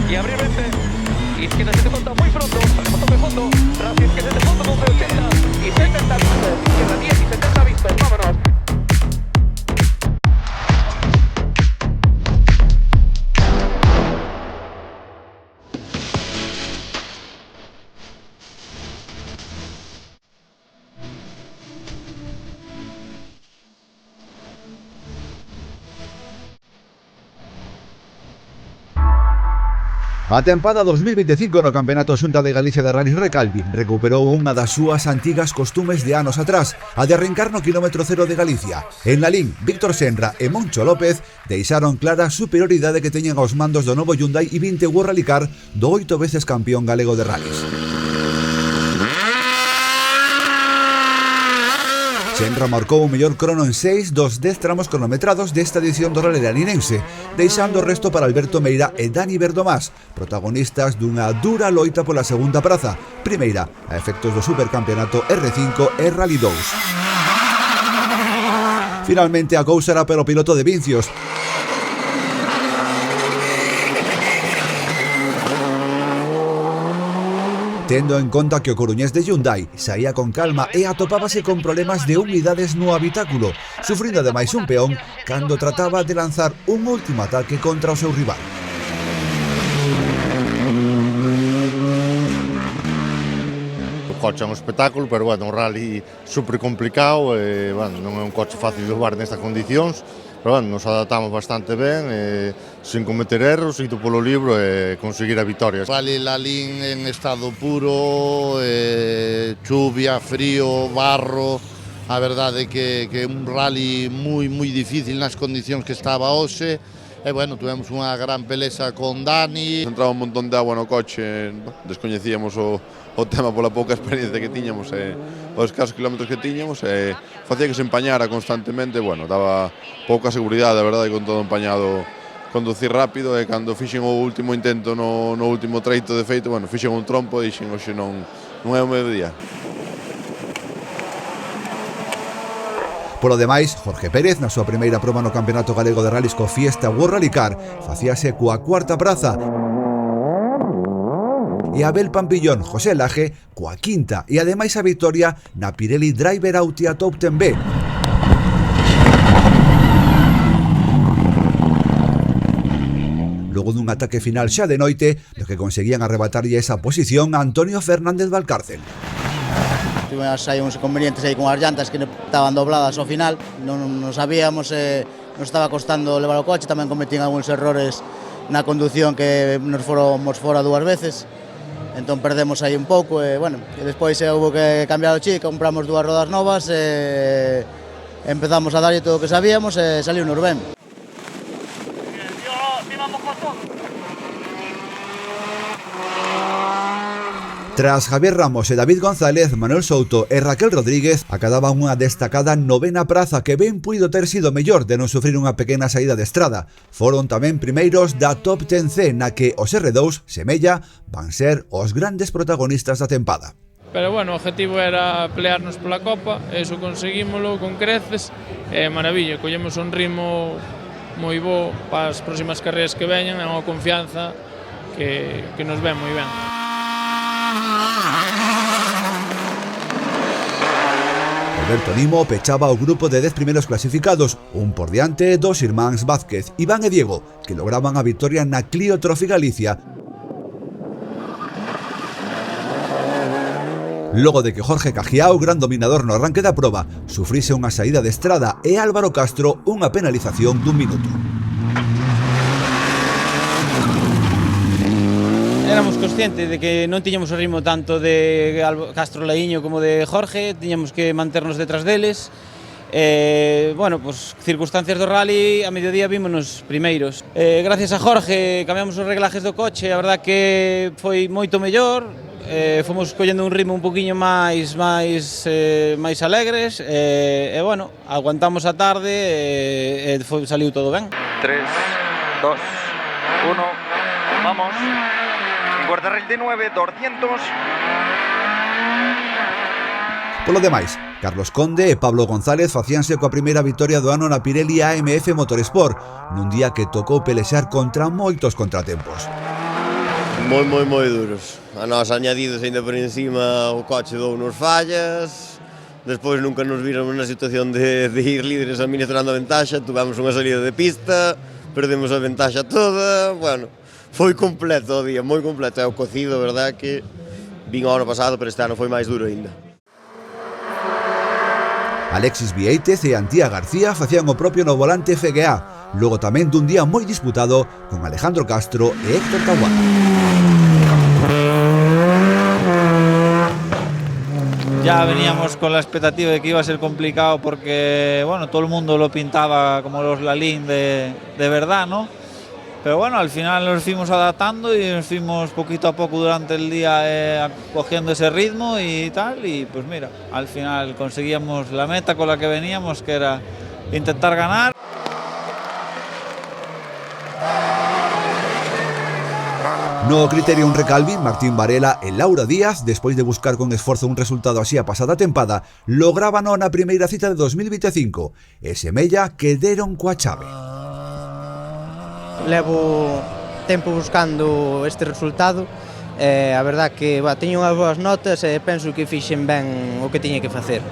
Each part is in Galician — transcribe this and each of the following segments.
y abrir vente. Izquierda se te conta muy pronto, salimos tope fondo, Rafi que se te fondo 12.80 y 70 vistos, izquierda 10 y 70 vistos, vámonos. A tempada 2025 no Campeonato Xunta de Galicia de Rallys Recalvi recuperou unha das súas antigas costumes de anos atrás, a de arrancar no kilómetro cero de Galicia. En Lalín, Víctor Senra e Moncho López deixaron clara a superioridade que teñen aos mandos do novo Hyundai i20 World Rally Car do 8 veces campeón galego de rallys. Senra marcou o mellor crono en 6 dos 10 tramos cronometrados desta edición do Rally Lalinense, deixando o resto para Alberto Meira e Dani Verdomás, protagonistas dunha dura loita pola segunda praza, primeira a efectos do Supercampeonato R5 e Rally 2. Finalmente a cousa era para o piloto de Vincios, tendo en conta que o coruñés de Hyundai saía con calma e atopábase con problemas de humidades no habitáculo, sufrindo ademais un peón cando trataba de lanzar un último ataque contra o seu rival. O coche é un espectáculo, pero bueno, un rally super complicado, bueno, non é un coche fácil de levar nestas condicións, pero bueno, nos adaptamos bastante ben, sin cometer erros, ido polo libro e conseguir a vitoria. Rally Lalín en estado puro, chuvia, frío, barro, a verdade é que un rally moi difícil nas condicións que estaba hoxe, e bueno, tuvemos unha gran peleza con Dani. Entraba un montón de agua no coche, descoñecíamos o tema pola pouca experiencia que tiñamos e os escasos kilómetros que tiñamos, e facía que se empañara constantemente, bueno, daba pouca seguridade, a verdade, con todo empañado, conducir rápido, e cando fixen o último intento no último treito de feito, bueno, fixen un trompo e dixen, hoxe non é o meu día. Polo demais, Jorge Pérez, na súa primeira proba no Campeonato Galego de Rallys co Fiesta World Rally Car, facíase coa cuarta praza, e Abel Pampillón, José Laje, coa quinta, e ademais a victoria na Pirelli Driver Autia Top 10B. Logo dun ataque final xa de noite, do que conseguían arrebatarlle esa posición a Antonio Fernández Valcárcel. Tivemos aí uns inconvenientes aí con as llantas que estaban dobladas ao final, non sabíamos, nos estaba costando levar o coche, tamén cometín algúns errores na condución que nos fomos fora dúas veces, entón perdemos aí un pouco, e bueno, e despois houve que cambiar o chip, compramos dúas rodas novas, e empezamos a darlle todo o que sabíamos e saliu nos ben. Tras Javier Ramos e David González, Manuel Souto e Raquel Rodríguez acadaban unha destacada novena praza que ben puido ter sido mellor de non sufrir unha pequena saída de estrada. Foron tamén primeiros da Top 10C, na que os R2, semella, van ser os grandes protagonistas da tempada. Pero bueno, o objetivo era pelearnos pola Copa, e iso conseguímolo con creces, e maravilla, collemos un ritmo moi bo para as próximas carreras que veñan, é unha confianza que nos ven moi ben. Alberto Nimo pechaba o grupo de 10 primeiros clasificados, un por diante dos irmáns Vázquez, Iván e Diego, que lograban a victoria na Clio Trophy Galicia, logo de que Jorge Cajiao, gran dominador no arranque da proba, sufrise unha saída de estrada e Álvaro Castro unha penalización dun minuto. Éramos conscientes de que non tiñamos o ritmo tanto de Castro Laíño como de Jorge, tiñamos que manternos detrás deles. Bueno, pues circunstancias do rally, a mediodía vímonos primeiros. Gracias a Jorge cambiamos os reglajes do coche, a verdad que foi moito mellor. Fomos collendo un ritmo un poquinho máis alegres, e bueno, aguantamos a tarde e saliu todo ben. 3, 2, 1, vamos. Guardarrel de 9, 200. Polo demais, Carlos Conde e Pablo González facíanse coa primeira vitoria do ano na Pirelli AMF Motorsport, nun día que tocou pelexar contra moitos contratempos. Moi duros. A nós añadidos ainda por encima o coche dou nos fallas, despois nunca nos viron na situación de ir líderes administrando a ventaxa, tuvemos unha salida de pista, perdemos a ventaxa toda, bueno, foi completo o día, moi completo, é o cocido, verdad que vin o ano pasado, pero este ano foi máis duro ainda. Alexis Vieitez e Antía García facían o propio no volante FGA, logo tamén dun día moi disputado con Alejandro Castro e Héctor Tahuán. Ya veníamos con la expectativa de que iba a ser complicado porque, bueno, todo el mundo lo pintaba como los Lalín de verdad, ¿no? Pero bueno, al final nos fuimos adaptando y nos fuimos poquito a poco durante el día cogiendo ese ritmo y tal, y pues mira, al final conseguíamos la meta con la que veníamos, que era intentar ganar. No Criterium Recalvi, Martín Varela e Laura Díaz, despois de buscar con esforzo un resultado así a pasada tempada, lograban na primeira cita de 2025 e semella que deron coa chave. Levo tempo buscando este resultado e a verdad que teño unhas boas notas e penso que fixen ben o que tiña que facer.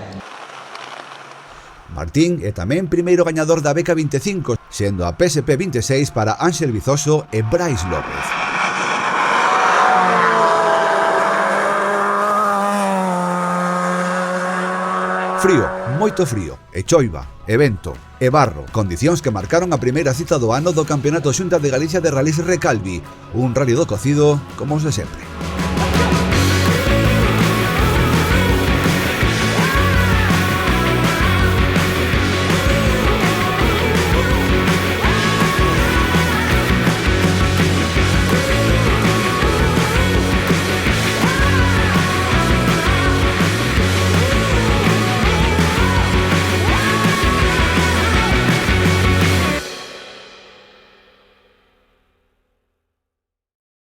Martín é tamén primeiro gañador da beca 25, sendo a PSP 26 para Ángel Vizoso e Brais López. Frío, moito frío, e choiva, e vento, e barro, condicións que marcaron a primeira cita do ano do Campeonato Xunta de Galicia de Rallys Recalvi, un rally do cocido como os de sempre.